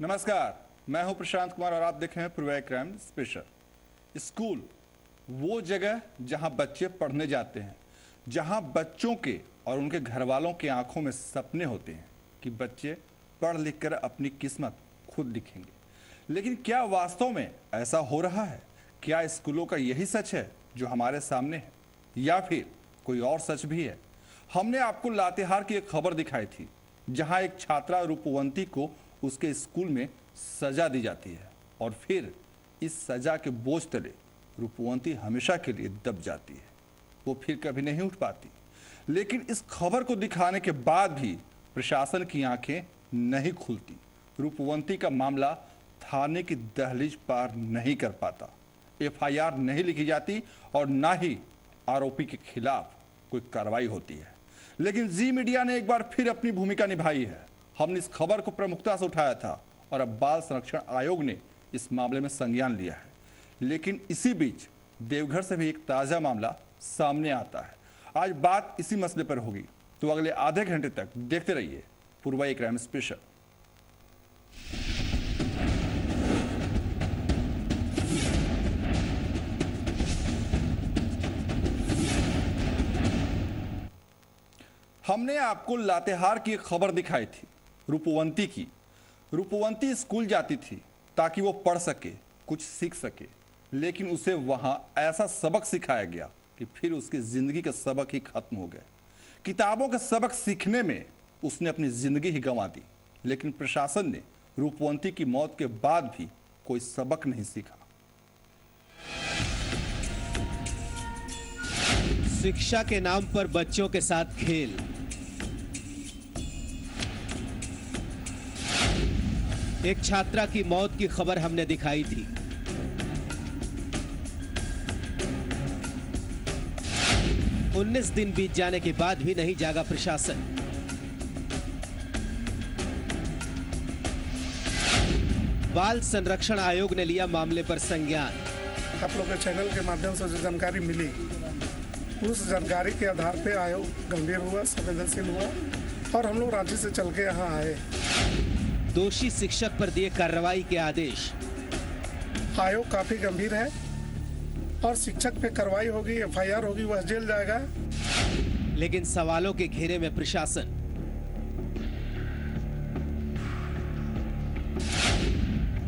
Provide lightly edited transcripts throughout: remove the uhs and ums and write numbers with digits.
नमस्कार, मैं हूं प्रशांत कुमार और आप देख रहे हैं पूर्वा क्राइम स्पेशल। स्कूल वो जगह जहां बच्चे पढ़ने जाते हैं, जहां बच्चों के और उनके घर वालों की आंखों में सपने होते हैं कि बच्चे पढ़ लिख कर अपनी किस्मत खुद लिखेंगे। लेकिन क्या वास्तव में ऐसा हो रहा है? क्या स्कूलों का यही सच है जो हमारे सामने है, या फिर कोई और सच भी है? हमने आपको लातेहार की एक खबर दिखाई थी जहां एक छात्रा रूपवंती को उसके स्कूल में सजा दी जाती है और फिर इस सजा के बोझ तले रूपवंती हमेशा के लिए दब जाती है। वो फिर कभी नहीं उठ पाती। लेकिन इस खबर को दिखाने के बाद भी प्रशासन की आंखें नहीं खुलती। रूपवंती का मामला थाने की दहलीज पार नहीं कर पाता, एफआईआर नहीं लिखी जाती और ना ही आरोपी के खिलाफ कोई कार्रवाई होती है। लेकिन जी मीडिया ने एक बार फिर अपनी भूमिका निभाई है। हमने इस खबर को प्रमुखता से उठाया था और अब बाल संरक्षण आयोग ने इस मामले में संज्ञान लिया है। लेकिन इसी बीच देवघर से भी एक ताजा मामला सामने आता है। आज बात इसी मसले पर होगी, तो अगले आधे घंटे तक देखते रहिए पूर्वा क्राइम स्पेशल। हमने आपको लातेहार की एक खबर दिखाई थी, रूपवंती की। रूपवंती स्कूल जाती थी ताकि वो पढ़ सके, कुछ सीख सके, लेकिन उसे वहां ऐसा सबक सिखाया गया कि फिर उसकी जिंदगी के सबक ही खत्म हो गए। किताबों के सबक सीखने में उसने अपनी जिंदगी ही गंवा दी। लेकिन प्रशासन ने रूपवंती की मौत के बाद भी कोई सबक नहीं सीखा। शिक्षा के नाम पर बच्चों के साथ खेल। एक छात्रा की मौत की खबर हमने दिखाई थी। उन्नीस दिन बीत जाने के बाद भी नहीं जागा प्रशासन। बाल संरक्षण आयोग ने लिया मामले पर संज्ञान। आप लोग के चैनल के माध्यम से जो जानकारी मिली, उस जानकारी के आधार पे आयोग गंभीर हुआ, संवेदनशील हुआ और हम लोग रांची से चल के यहाँ आए। दोषी शिक्षक पर दिए कार्रवाई के आदेश। आयोग काफी गंभीर है और शिक्षक पे कार्रवाई होगी, एफआईआर होगी, वह जेल जाएगा। लेकिन सवालों के घेरे में प्रशासन।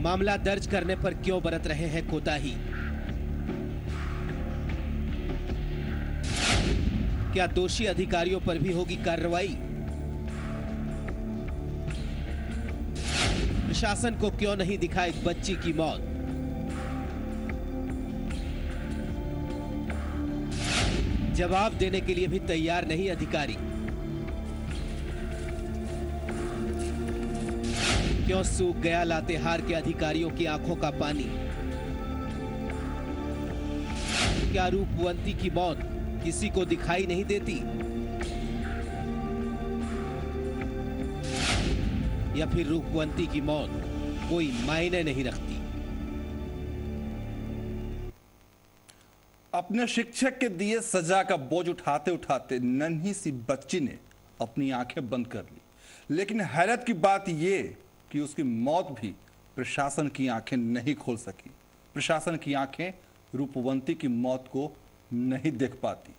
मामला दर्ज करने पर क्यों बरत रहे हैं कोताही? क्या दोषी अधिकारियों पर भी होगी कार्रवाई? प्रशासन को क्यों नहीं दिखा एक बच्ची की मौत? जवाब देने के लिए भी तैयार नहीं अधिकारी। क्यों सूख गया लातेहार के अधिकारियों की आंखों का पानी? क्या रूपवंती की मौत किसी को दिखाई नहीं देती, या फिर रूपवंती की मौत कोई मायने नहीं रखती? अपने शिक्षक के दिए सजा का बोझ उठाते उठाते नन्ही सी बच्ची ने अपनी आंखें बंद कर ली। लेकिन हैरत की बात यह कि उसकी मौत भी प्रशासन की आंखें नहीं खोल सकी। प्रशासन की आंखें रूपवंती की मौत को नहीं देख पाती,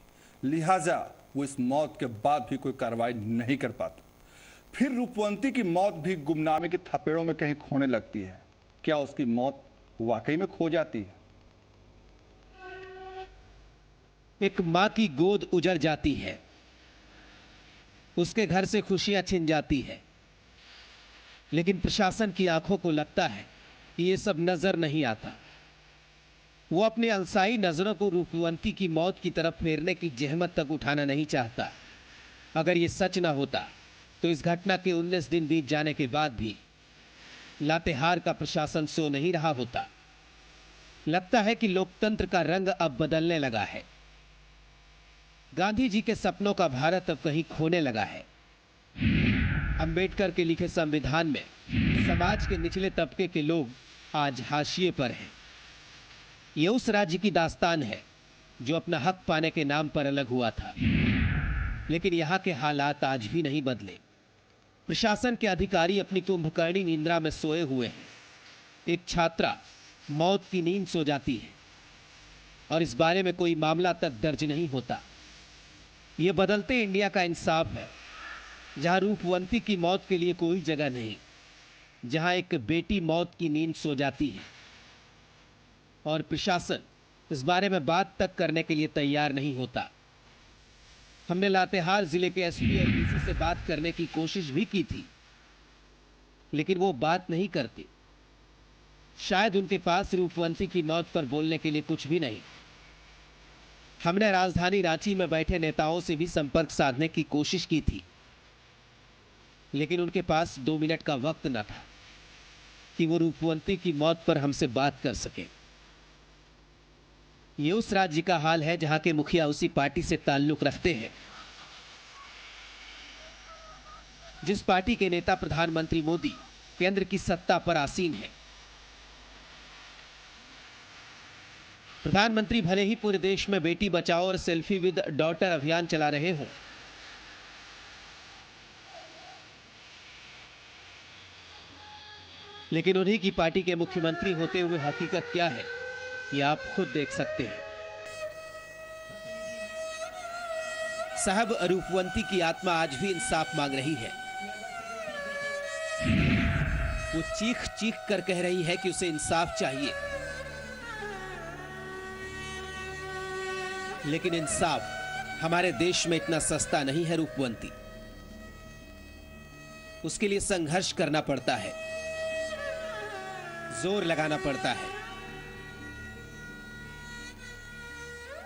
लिहाजा वो इस मौत के बाद भी कोई कार्रवाई नहीं कर पाता। फिर रूपवंती की मौत भी गुमनामी के थपेड़ों में कहीं खोने लगती है। क्या उसकी मौत वाकई में खो जाती है? एक मां की गोद उजड़ जाती है, उसके घर से खुशियां छिन जाती है, लेकिन प्रशासन की आंखों को लगता है कि ये सब नजर नहीं आता। वो अपनी अलसाई नजरों को रूपवंती की मौत की तरफ फेरने की जहमत तक उठाना नहीं चाहता। अगर ये सच ना होता तो इस घटना के 19 दिन बीत जाने के बाद भी लातेहार का प्रशासन सो नहीं रहा होता। लगता है कि लोकतंत्र का रंग अब बदलने लगा है। गांधी जी के सपनों का भारत अब कहीं खोने लगा है। अंबेडकर के लिखे संविधान में समाज के निचले तबके के लोग आज हाशिए पर हैं। ये उस राज्य की दास्तान है जो अपना हक पाने के नाम पर अलग हुआ था। लेकिन यहाँ के हालात आज भी नहीं बदले। प्रशासन के अधिकारी अपनी कुंभकर्णी निंद्रा में सोए हुए हैं। एक छात्रा मौत की नींद सो जाती है और इस बारे में कोई मामला तक दर्ज नहीं होता। यह बदलते इंडिया का इंसाफ है, जहां रूपवंती की मौत के लिए कोई जगह नहीं, जहां एक बेटी मौत की नींद सो जाती है और प्रशासन इस बारे में बात तक करने के लिए तैयार नहीं होता। हमने लातेहार जिले के एसपी और डीसी से बात करने की कोशिश भी की थी, लेकिन वो बात नहीं करते। शायद उनके पास रूपवंती की मौत पर बोलने के लिए कुछ भी नहीं। हमने राजधानी रांची में बैठे नेताओं से भी संपर्क साधने की कोशिश की थी, लेकिन उनके पास 2 मिनट का वक्त न था कि वो रूपवंती की मौत पर हमसे बात कर सके। ये उस राज्य का हाल है जहां के मुखिया उसी पार्टी से ताल्लुक रखते हैं जिस पार्टी के नेता प्रधानमंत्री मोदी केंद्र की सत्ता पर आसीन है। प्रधानमंत्री भले ही पूरे देश में बेटी बचाओ और सेल्फी विद डॉटर अभियान चला रहे हों, लेकिन उन्हीं की पार्टी के मुख्यमंत्री होते हुए हकीकत क्या है, ये आप खुद देख सकते हैं। साहब, रूपवंती की आत्मा आज भी इंसाफ मांग रही है। वो चीख चीख कर कह रही है कि उसे इंसाफ चाहिए, लेकिन इंसाफ हमारे देश में इतना सस्ता नहीं है। रूपवंती, उसके लिए संघर्ष करना पड़ता है, जोर लगाना पड़ता है,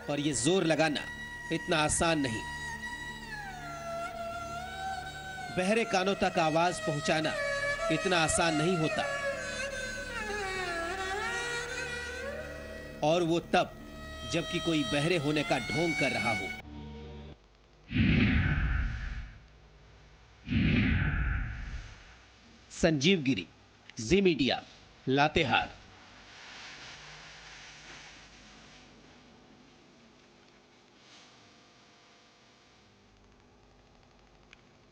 और ये जोर लगाना इतना आसान नहीं। बहरे कानों तक आवाज पहुंचाना इतना आसान नहीं होता, और वो तब जबकि कोई बहरे होने का ढोंग कर रहा हो। संजीव गिरी, जी मीडिया, लातेहार।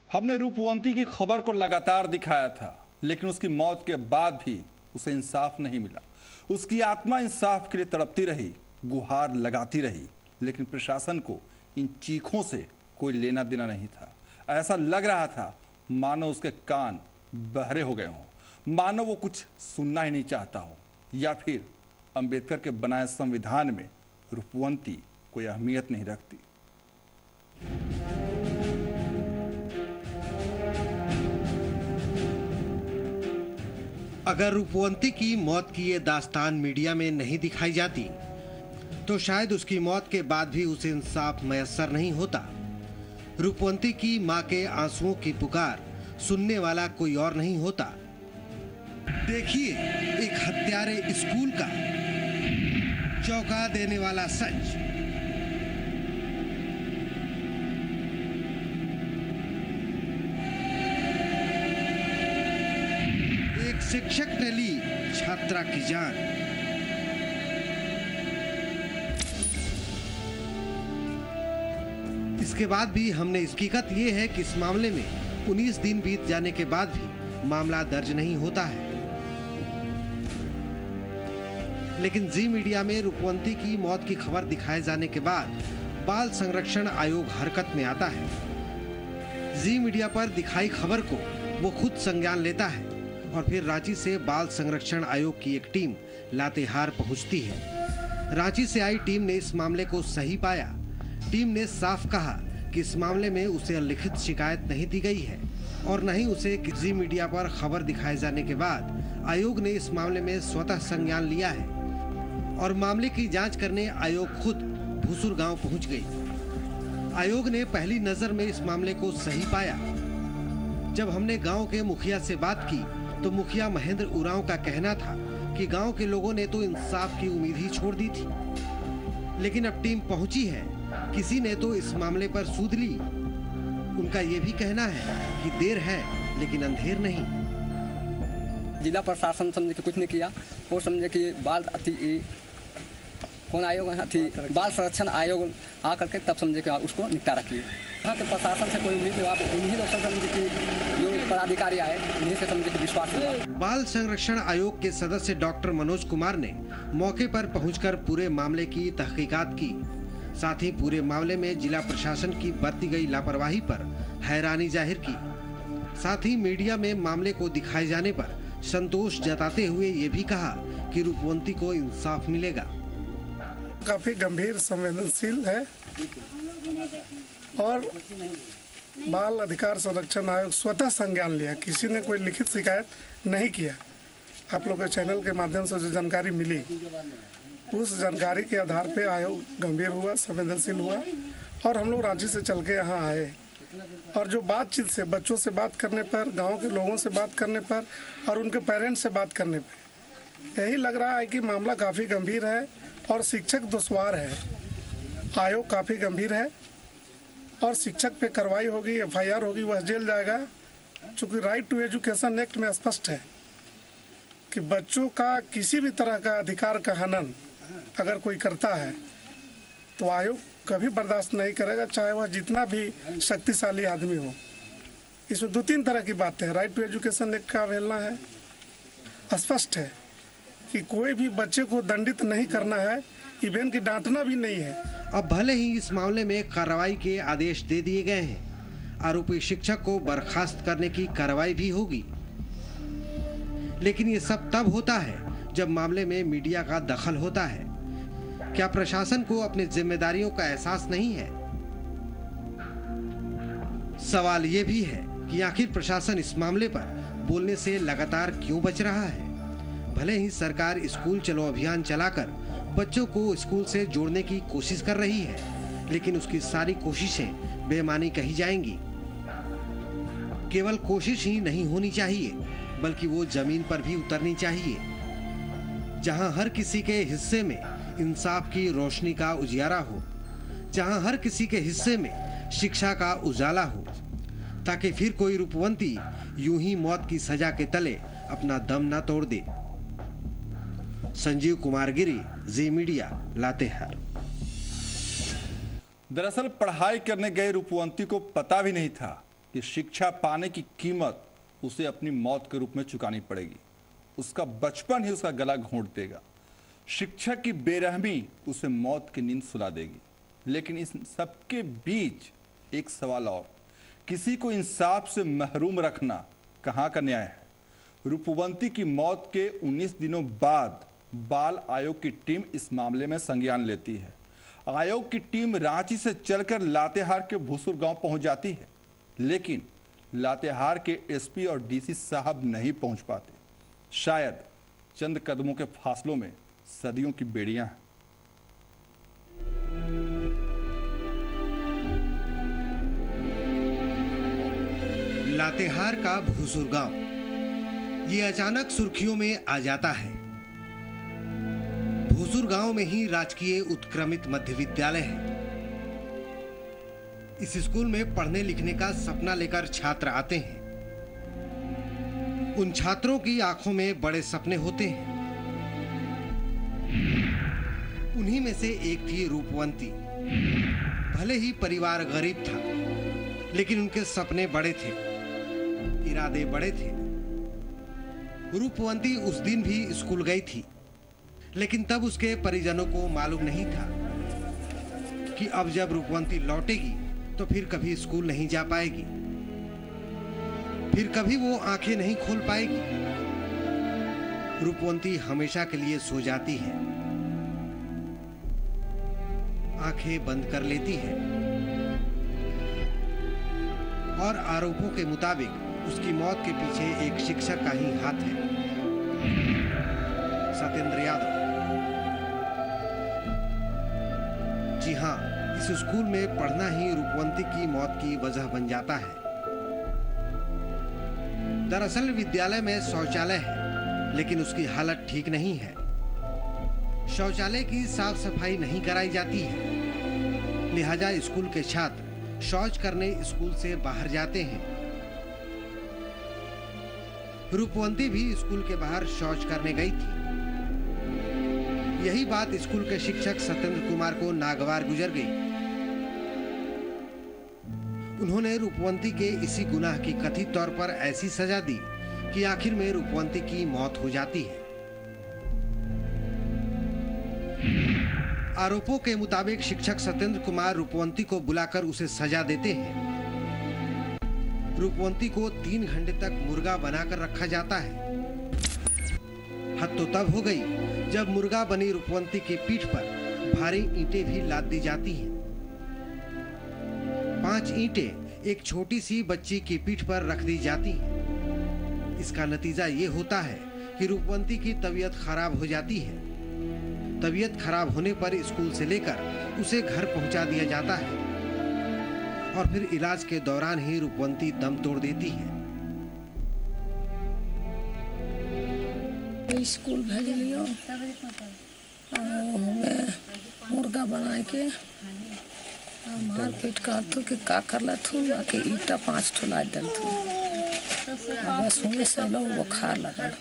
हमने रूपवंती की खबर को लगातार दिखाया था, लेकिन उसकी मौत के बाद भी उसे इंसाफ नहीं मिला। उसकी आत्मा इंसाफ के लिए तड़पती रही, गुहार लगाती रही, लेकिन प्रशासन को इन चीखों से कोई लेना देना नहीं था। ऐसा लग रहा था मानो उसके कान बहरे हो गए हों, मानो वो कुछ सुनना ही नहीं चाहता हो, या फिर अंबेडकर के बनाए संविधान में रूपवंती कोई अहमियत नहीं रखती। अगर रूपवंती की मौत की ये दास्तान मीडिया में नहीं दिखाई जाती तो शायद उसकी मौत के बाद भी उसे इंसाफ मयस्सर नहीं होता। रूपवंती की मां के आंसुओं की पुकार सुनने वाला कोई और नहीं होता। देखिए एक हत्यारे स्कूल का चौंका देने वाला सच। एक शिक्षक ने ली छात्रा की जान। इसके बाद भी हमने हकीकत ये है कि इस मामले में 19 दिन बीत जाने के बाद भी मामला दर्ज नहीं होता है। लेकिन जी मीडिया में रूपवंती की मौत की खबर दिखाए जाने के बाद बाल संरक्षण आयोग हरकत में आता है। जी मीडिया पर दिखाई खबर को वो खुद संज्ञान लेता है और फिर रांची से बाल संरक्षण आयोग की एक टीम लातेहार पहुंचती है। रांची से आई टीम ने इस मामले को सही पाया। टीम ने साफ कहा कि इस मामले में उसे लिखित शिकायत नहीं दी गई है और न ही उसे जी मीडिया पर खबर दिखाए जाने के बाद आयोग ने इस मामले में स्वतः संज्ञान लिया है और मामले की जांच करने आयोग खुद भूसुर गांव पहुंच गई। आयोग ने पहली नजर में इस मामले को सही पाया। जब हमने गांव के मुखिया से बात की तो मुखिया महेंद्र उरांव का कहना था कि गांव के लोगों ने तो इंसाफ की उम्मीद ही छोड़ दी थी, लेकिन अब टीम पहुंची है, किसी ने तो इस मामले पर सूद ली। उनका ये भी कहना है कि देर है लेकिन अंधेर नहीं। जिला प्रशासन समझे कि कुछ नहीं किया, वो समझे कि बाल कौन आयोग थी, बाल संरक्षण आयोग आ करके तब समझे कि उसको निपटारा किए। यहाँ के प्रशासन से कोई उम्मीद आप इन्हीं लोग समझे कि जो पदाधिकारी आए उन्हीं से समझे कि विश्वास हुआ। बाल संरक्षण आयोग के सदस्य डॉक्टर मनोज कुमार ने मौके पर पहुंचकर पूरे मामले की तहकीकात की। साथ ही पूरे मामले में जिला प्रशासन की बरती गई लापरवाही पर हैरानी जाहिर की। साथ ही मीडिया में मामले को दिखाए जाने पर संतोष जताते हुए ये भी कहा कि रूपवंती को इंसाफ मिलेगा। काफी गंभीर संवेदनशील है और बाल अधिकार संरक्षण आयोग स्वतः संज्ञान लिया, किसी ने कोई लिखित शिकायत नहीं किया। आप लोग के चैनल के माध्यम से जो जानकारी मिली उस जानकारी के आधार पे आयोग गंभीर हुआ, संवेदनशील हुआ और हम लोग रांची से चल के यहाँ आए। और जो बातचीत से, बच्चों से बात करने पर, गांव के लोगों से बात करने पर और उनके पेरेंट्स से बात करने पर यही लग रहा है कि मामला काफ़ी गंभीर है और शिक्षक दुश्वार है। आयोग काफ़ी गंभीर है और शिक्षक पे कार्रवाई होगी, FIR होगी, वह जेल जाएगा। चूँकि राइट टू एजुकेशन एक्ट में स्पष्ट है कि बच्चों का किसी भी तरह का अधिकार का हनन अगर कोई करता है तो आयोग कभी बर्दाश्त नहीं करेगा, चाहे वह जितना भी शक्तिशाली आदमी हो। इसमें 2-3 तरह की बातें हैं। राइट टू एजुकेशन एक्ट का अवहेलना है, स्पष्ट है कि कोई भी बच्चे को दंडित नहीं करना है, इवन की डांटना भी नहीं है। अब भले ही इस मामले में कार्रवाई के आदेश दे दिए गए हैं, आरोपी शिक्षक को बर्खास्त करने की कार्रवाई भी होगी, लेकिन ये सब तब होता है जब मामले में मीडिया का दखल होता है। क्या प्रशासन को अपनी जिम्मेदारियों का एहसास नहीं है? सवाल ये भी है कि आखिर प्रशासन इस मामले पर बोलने से लगातार क्यों बच रहा है? भले ही सरकार स्कूल चलो अभियान चलाकर बच्चों को स्कूल से जोड़ने की कोशिश कर रही है, लेकिन उसकी सारी कोशिशें बेमानी कही जाएंगी। केवल कोशिश ही नहीं होनी चाहिए, बल्कि वो जमीन पर भी उतरनी चाहिए, जहां हर किसी के हिस्से में इंसाफ की रोशनी का उजियारा हो, जहां हर किसी के हिस्से में शिक्षा का उजाला हो, ताकि फिर कोई रूपवंती यूं ही मौत की सजा के तले अपना दम ना तोड़ दे। संजीव कुमार गिरी, जी मीडिया, लातेहार। दरअसल पढ़ाई करने गए रूपवंती को पता भी नहीं था कि शिक्षा पाने की कीमत उसे अपनी मौत के रूप में चुकानी पड़ेगी। उसका बचपन ही उसका गला घोंट देगा। शिक्षक की बेरहमी उसे मौत की नींद सुला देगी। लेकिन इस सबके बीच एक सवाल और, किसी को इंसाफ से महरूम रखना कहाँ का न्याय है? रूपवंती की मौत के 19 दिनों बाद बाल आयोग की टीम इस मामले में संज्ञान लेती है। आयोग की टीम रांची से चलकर लातेहार के भूसुर गांव पहुंच जाती है, लेकिन लातेहार के एसपी और डीसी साहब नहीं पहुंच पाते। शायद चंद कदमों के फासलों में सदियों की बेड़ियां हैं। लातेहार का भूसुर गांव ये अचानक सुर्खियों में आ जाता है। भूसुर गांव में ही राजकीय उत्क्रमित मध्य विद्यालय है। इस स्कूल में पढ़ने लिखने का सपना लेकर छात्र आते हैं। उन छात्रों की आंखों में बड़े सपने होते हैं। उन्हीं में से एक थी रूपवंती। भले ही परिवार गरीब था, लेकिन उनके सपने बड़े थे, इरादे बड़े थे। रूपवंती उस दिन भी स्कूल गई थी, लेकिन तब उसके परिजनों को मालूम नहीं था कि अब जब रूपवंती लौटेगी तो फिर कभी स्कूल नहीं जा पाएगी, फिर कभी वो आंखें नहीं खोल पाएगी। रूपवंती हमेशा के लिए सो जाती है, आंखें बंद कर लेती है और आरोपों के मुताबिक उसकी मौत के पीछे एक शिक्षक का ही हाथ है, सत्येंद्र यादव। जी हां, इस स्कूल में पढ़ना ही रूपवंती की मौत की वजह बन जाता है। दरअसल विद्यालय में शौचालय है, लेकिन उसकी हालत ठीक नहीं है। शौचालय की साफ सफाई नहीं कराई जाती है, लिहाजा स्कूल के छात्र शौच करने स्कूल से बाहर जाते हैं। रूपवंती भी स्कूल के बाहर शौच करने गई थी। यही बात स्कूल के शिक्षक सत्येंद्र कुमार को नागवार गुजर गई। उन्होंने रूपवंती के इसी गुनाह की कथित तौर पर ऐसी सजा दी कि आखिर में रूपवंती की मौत हो जाती है। आरोपों के मुताबिक शिक्षक सत्येंद्र कुमार रूपवंती को बुलाकर उसे सजा देते हैं। रूपवंती को 3 घंटे तक मुर्गा बनाकर रखा जाता है। हद तो तब हो गई जब मुर्गा बनी रूपवंती की पीठ पर भारी ईंटें भी लाद दी जाती हैं। 5 ईंटें एक छोटी सी बच्ची की पीठ पर रख दी जाती हैं। इसका नतीजा ये होता है कि रूपवंती की तबीयत खराब हो जाती है। तबीयत खराब होने पर स्कूल से लेकर उसे घर पहुंचा दिया जाता है और फिर इलाज के दौरान ही रूपवंती दम तोड़ देती है। स्कूल भेजलियो हमें मुर्गा बना के मार पीट कर के का कर लथू के ईटा 5 ठो लाद दलथू। बस हमें से लो बुखार लगल,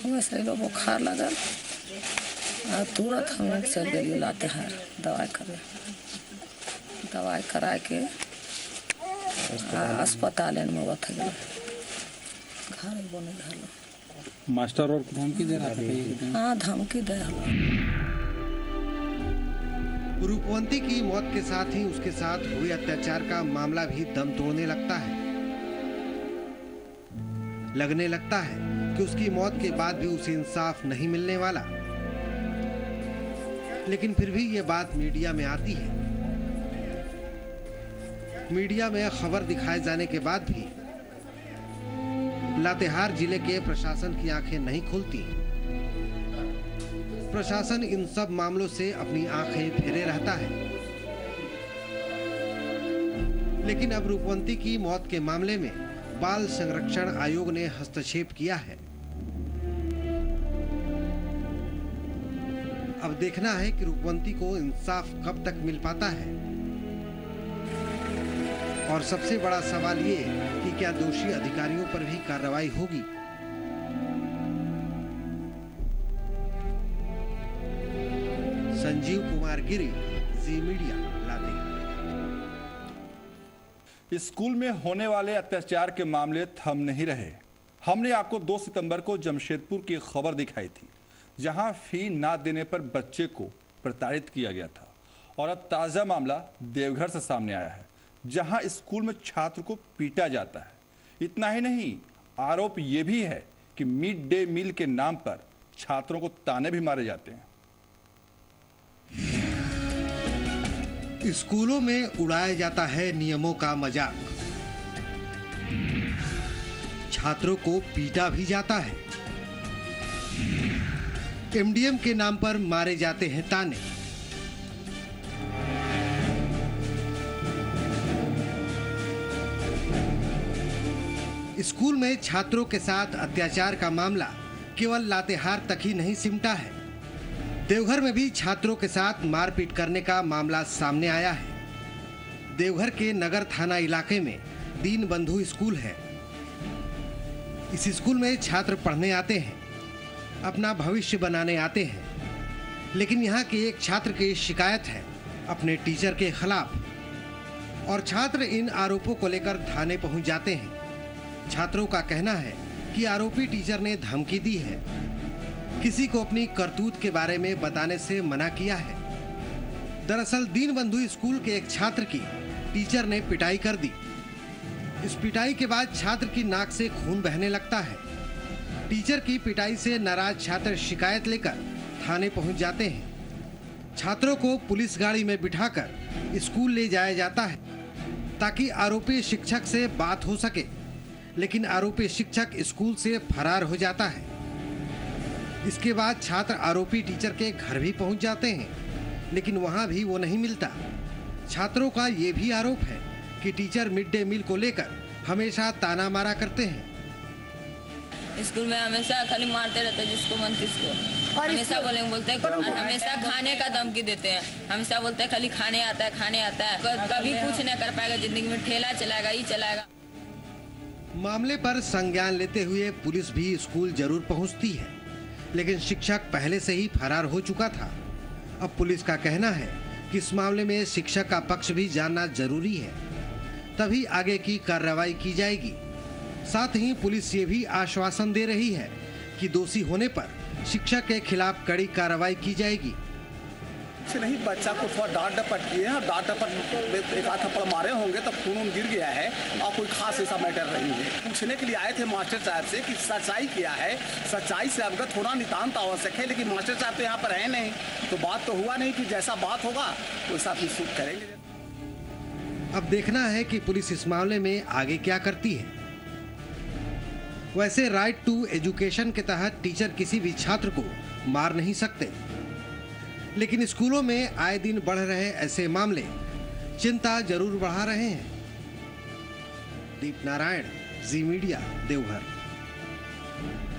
हमें से लो बुखार लगल तुरंत हम चल गए लाते हैं दवाई करे। दवाई करा के अस्पताल में बता गया घर बने घर। मास्टर और धमकी दे रहा था? हाँ धमकी दे रहा। रूपवंती की मौत के साथ ही उसके साथ हुए अत्याचार का मामला भी दम तोड़ने लगता है। लगने लगता है कि उसकी मौत के बाद भी उसे इंसाफ नहीं मिलने वाला। लेकिन फिर भी ये बात मीडिया में आती है। मीडिया में खबर दिखाए जाने के बाद भी लातेहार जिले के प्रशासन की आंखें नहीं खुलती। प्रशासन इन सब मामलों से अपनी आंखें फेरे रहता है। लेकिन अब रूपवंती की मौत के मामले में बाल संरक्षण आयोग ने हस्तक्षेप किया है। अब देखना है कि रूपवंती को इंसाफ कब तक मिल पाता है। और सबसे बड़ा सवाल ये कि क्या दोषी अधिकारियों पर भी कार्रवाई होगी। संजीव कुमार गिरी, जी मीडिया, लातेहार। स्कूल में होने वाले अत्याचार के मामले थम नहीं रहे। हमने आपको 2 सितंबर को जमशेदपुर की खबर दिखाई थी, जहां फी ना देने पर बच्चे को प्रताड़ित किया गया था। और अब ताजा मामला देवघर से सामने आया है, जहां स्कूल में छात्र को पीटा जाता है। इतना ही नहीं, आरोप यह भी है कि मिड डे मील के नाम पर छात्रों को ताने भी मारे जाते हैं। स्कूलों में उड़ाया जाता है नियमों का मजाक। छात्रों को पीटा भी जाता है। एमडीएम के नाम पर मारे जाते हैं ताने। स्कूल में छात्रों के साथ अत्याचार का मामला केवल लातेहार तक ही नहीं सिमटा है। देवघर में भी छात्रों के साथ मारपीट करने का मामला सामने आया है। देवघर के नगर थाना इलाके में दीनबंधु स्कूल है। इस स्कूल में छात्र पढ़ने आते हैं, अपना भविष्य बनाने आते हैं। लेकिन यहाँ के एक छात्र की शिकायत है अपने टीचर के खिलाफ और छात्र इन आरोपों को लेकर थाने पहुंच जाते हैं। छात्रों का कहना है कि आरोपी टीचर ने धमकी दी है, किसी को अपनी करतूत के बारे में बताने से मना किया है। दरअसल दीनबंधु स्कूल के एक छात्र की टीचर ने पिटाई कर दी। इस पिटाई के बाद छात्र की नाक से खून बहने लगता है। टीचर की पिटाई से नाराज छात्र शिकायत लेकर थाने पहुंच जाते हैं। छात्रों को पुलिस गाड़ी में बिठाकर स्कूल ले जाया जाता है ताकि आरोपी शिक्षक से बात हो सके। लेकिन आरोपी शिक्षक स्कूल से फरार हो जाता है। इसके बाद छात्र आरोपी टीचर के घर भी पहुंच जाते हैं, लेकिन वहां भी वो नहीं मिलता। छात्रों का ये भी आरोप है कि टीचर मिड डे मील को लेकर हमेशा ताना मारा करते हैं। स्कूल में हमेशा खाली मारते रहते जिसको मन किसको, हमेशा बोलते हैं, हमेशा खाने का धमकी देते हैं। हमेशा बोलते हैं खाली खाने आता है। कभी कुछ नहीं कर पाएगा जिंदगी में, ठेला चलाएगा ही चलाएगा। मामले पर संज्ञान लेते हुए पुलिस भी स्कूल जरूर पहुंचती है, लेकिन शिक्षक पहले से ही फरार हो चुका था। अब पुलिस का कहना है कि इस मामले में शिक्षक का पक्ष भी जानना जरूरी है, तभी आगे की कार्रवाई की जाएगी। साथ ही पुलिस ये भी आश्वासन दे रही है कि दोषी होने पर शिक्षक के खिलाफ कड़ी कार्रवाई की जाएगी। नहीं, बच्चा को थोड़ा डांट डपट किए हैं, डांट डपट एक आध थप्पड़ मारे होंगे तो खून गिर गया है और कोई खास ऐसा मैटर नहीं है। पूछने के लिए आए थे मास्टर साहब से कि सच्चाई क्या है, सच्चाई से अवगत होना नितांत आवश्यक है, लेकिन मास्टर साहब तो यहाँ पर है नहीं, तो बात तो हुआ नहीं कि जैसा बात होगा वैसा फिर शूट करेंगे। अब देखना है कि पुलिस इस मामले में आगे क्या करती है। वैसे राइट टू एजुकेशन के तहत टीचर किसी भी छात्र को मार नहीं सकते, लेकिन स्कूलों में आए दिन बढ़ रहे ऐसे मामले चिंता जरूर बढ़ा रहे हैं। दीप नारायण, जी मीडिया, देवघर।